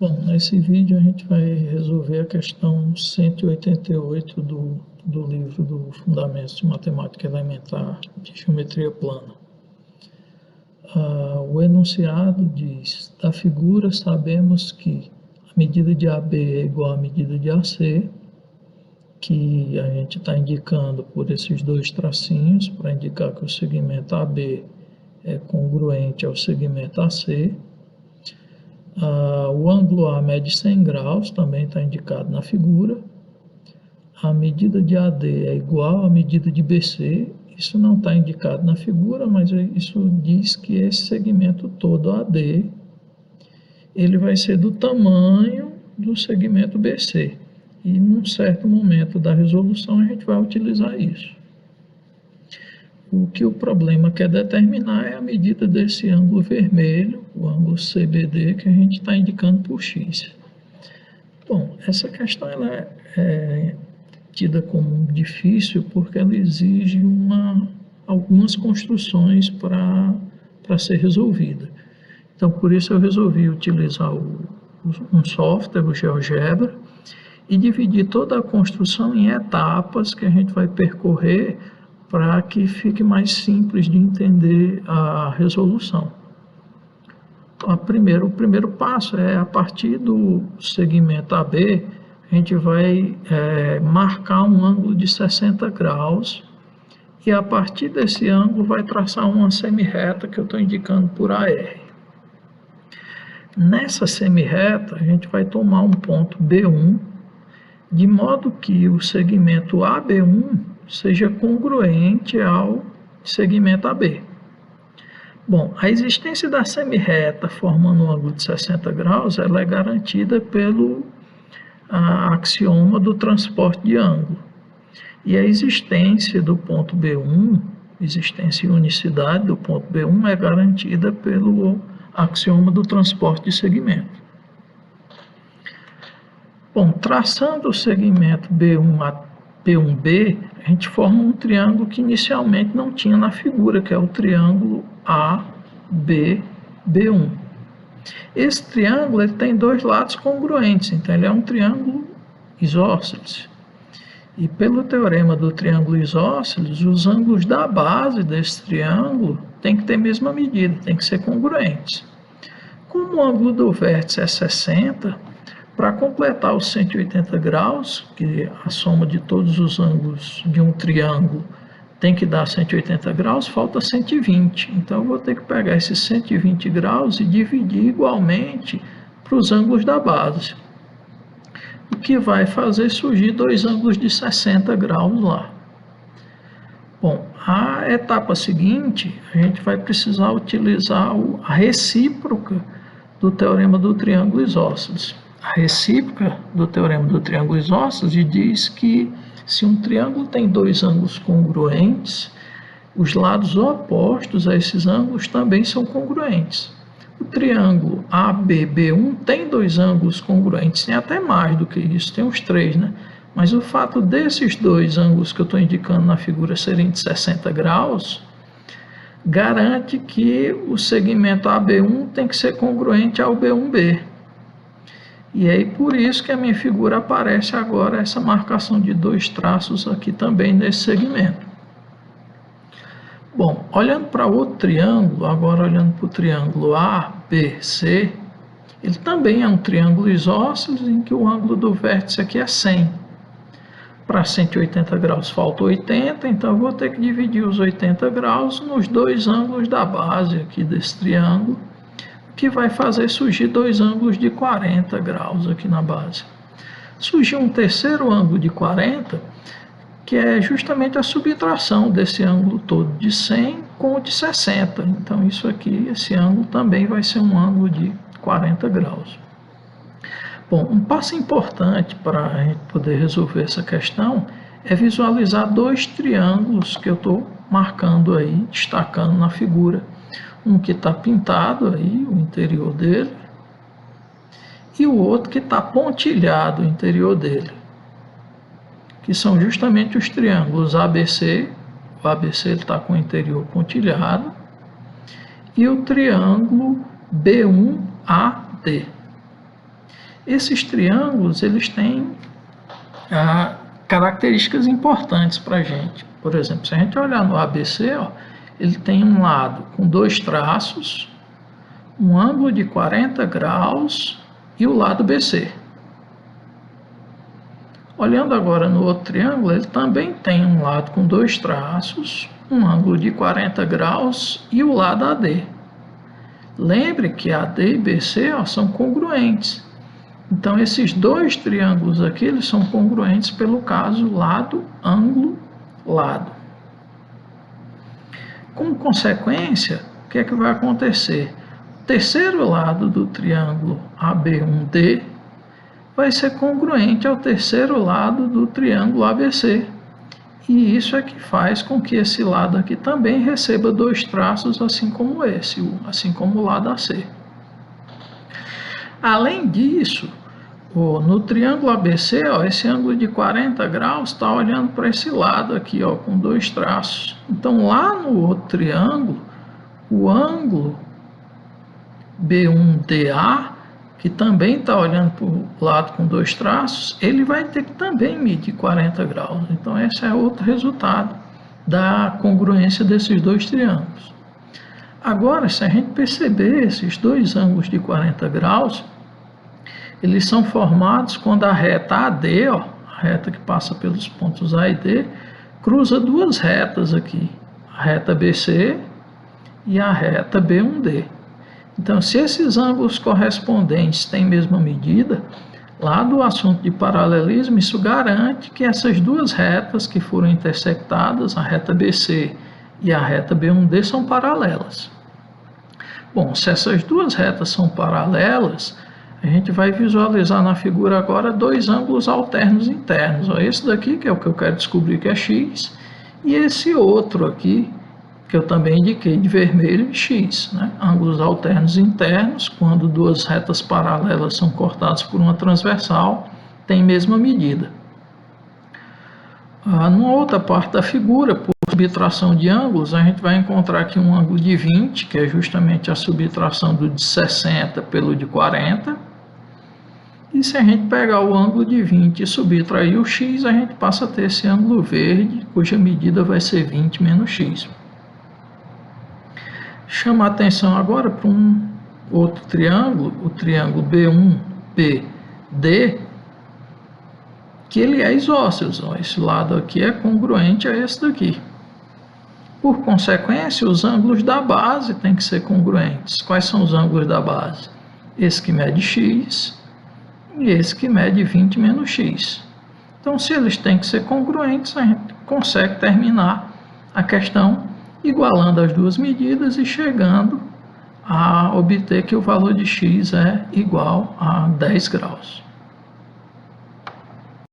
Bom, nesse vídeo a gente vai resolver a questão 188 do livro do Fundamentos de Matemática Elementar de Geometria Plana. O enunciado diz: da figura sabemos que a medida de AB é igual à medida de AC, que a gente está indicando por esses dois tracinhos, para indicar que o segmento AB é congruente ao segmento AC. O ângulo A mede 100 graus, também está indicado na figura. A medida de AD é igual à medida de BC, isso não está indicado na figura, mas isso diz que esse segmento todo AD, ele vai ser do tamanho do segmento BC. E num certo momento da resolução a gente vai utilizar isso. O que o problema quer determinar é a medida desse ângulo vermelho, o ângulo CBD, que a gente está indicando por X. Bom, essa questão ela é tida como difícil porque ela exige algumas construções para ser resolvida. Então, por isso eu resolvi utilizar um software, o GeoGebra, e dividir toda a construção em etapas que a gente vai percorrer para que fique mais simples de entender a resolução. O primeiro passo é, a partir do segmento AB, a gente vai marcar um ângulo de 60 graus e a partir desse ângulo vai traçar uma semirreta que eu estou indicando por AR. Nessa semirreta, a gente vai tomar um ponto B1, de modo que o segmento AB1 seja congruente ao segmento AB. Bom, a existência da semirreta formando um ângulo de 60 graus ela é garantida pelo axioma do transporte de ângulo. E a existência do ponto B1, existência e unicidade do ponto B1 é garantida pelo axioma do transporte de segmento. Bom, traçando o segmento B1 a P1B, a gente forma um triângulo que inicialmente não tinha na figura, que é o triângulo ABB1. Esse triângulo ele tem dois lados congruentes, então ele é um triângulo isósceles. E pelo teorema do triângulo isósceles, os ângulos da base desse triângulo têm que ter a mesma medida, têm que ser congruentes. Como o ângulo do vértice é 60, para completar os 180 graus, que a soma de todos os ângulos de um triângulo tem que dar 180 graus, falta 120. Então, eu vou ter que pegar esses 120 graus e dividir igualmente para os ângulos da base. O que vai fazer surgir dois ângulos de 60 graus lá. Bom, a etapa seguinte, a gente vai precisar utilizar a recíproca do teorema do triângulo isósceles. A recíproca do teorema do triângulo isósceles diz que se um triângulo tem dois ângulos congruentes, os lados opostos a esses ângulos também são congruentes. O triângulo ABB1 tem dois ângulos congruentes, tem até mais do que isso, tem uns três, né? Mas o fato desses dois ângulos que eu estou indicando na figura serem de 60 graus, garante que o segmento AB1 tem que ser congruente ao B1B. E aí por isso que a minha figura aparece agora essa marcação de dois traços aqui também nesse segmento. Bom, olhando para outro triângulo, agora olhando para o triângulo ABC, ele também é um triângulo isósceles em que o ângulo do vértice aqui é 100. Para 180 graus falta 80, então eu vou ter que dividir os 80 graus nos dois ângulos da base aqui desse triângulo, que vai fazer surgir dois ângulos de 40 graus aqui na base. Surgiu um terceiro ângulo de 40, que é justamente a subtração desse ângulo todo de 100 com o de 60. Então isso aqui, esse ângulo também vai ser um ângulo de 40 graus. Bom, um passo importante para a gente poder resolver essa questão é visualizar dois triângulos que eu estou marcando aí, destacando na figura. Um que está pintado aí, o interior dele, e o outro que está pontilhado, o interior dele, que são justamente os triângulos ABC, o ABC está com o interior pontilhado, e o triângulo B1AD. Esses triângulos, eles têm características importantes para a gente. Por exemplo, se a gente olhar no ABC, ó, ele tem um lado com 2 traços, um ângulo de 40 graus e o lado BC. Olhando agora no outro triângulo, ele também tem um lado com 2 traços, um ângulo de 40 graus e o lado AD. Lembre que AD e BC, ó, são congruentes. Então, esses 2 triângulos aqui, eles são congruentes pelo caso lado, ângulo, lado. Como consequência, o que é que vai acontecer? O terceiro lado do triângulo AB1D vai ser congruente ao terceiro lado do triângulo ABC. E isso é que faz com que esse lado aqui também receba 2 traços, assim como esse, assim como o lado AC. Além disso, no triângulo ABC, ó, esse ângulo de 40 graus está olhando para esse lado aqui, ó, com 2 traços. Então, lá no outro triângulo, o ângulo B1DA, que também está olhando para o lado com 2 traços, ele vai ter que também medir 40 graus. Então, esse é outro resultado da congruência desses 2 triângulos. Agora, se a gente perceber esses 2 ângulos de 40 graus, eles são formados quando a reta AD, ó, a reta que passa pelos pontos A e D, cruza 2 retas aqui, a reta BC e a reta B1D. Então, se esses ângulos correspondentes têm mesma medida, lá do assunto de paralelismo, isso garante que essas 2 retas que foram intersectadas, a reta BC e a reta B1D, são paralelas. Bom, se essas 2 retas são paralelas, a gente vai visualizar na figura agora 2 ângulos alternos internos. Ó, esse daqui, que é o que eu quero descobrir que é x, e esse outro aqui, que eu também indiquei de vermelho, x. Né? Ângulos alternos internos, quando 2 retas paralelas são cortadas por uma transversal, tem mesma medida. Numa outra parte da figura, por subtração de ângulos, a gente vai encontrar aqui um ângulo de 20, que é justamente a subtração do de 60 pelo de 40. E se a gente pegar o ângulo de 20 e subtrair o x, a gente passa a ter esse ângulo verde, cuja medida vai ser 20 menos x. Chama a atenção agora para um outro triângulo, o triângulo B1BD, que ele é isósceles. Ó, esse lado aqui é congruente a esse daqui. Por consequência, os ângulos da base têm que ser congruentes. Quais são os ângulos da base? Esse que mede x e esse que mede 20 menos x. Então, se eles têm que ser congruentes, a gente consegue terminar a questão igualando as 2 medidas e chegando a obter que o valor de x é igual a 10 graus.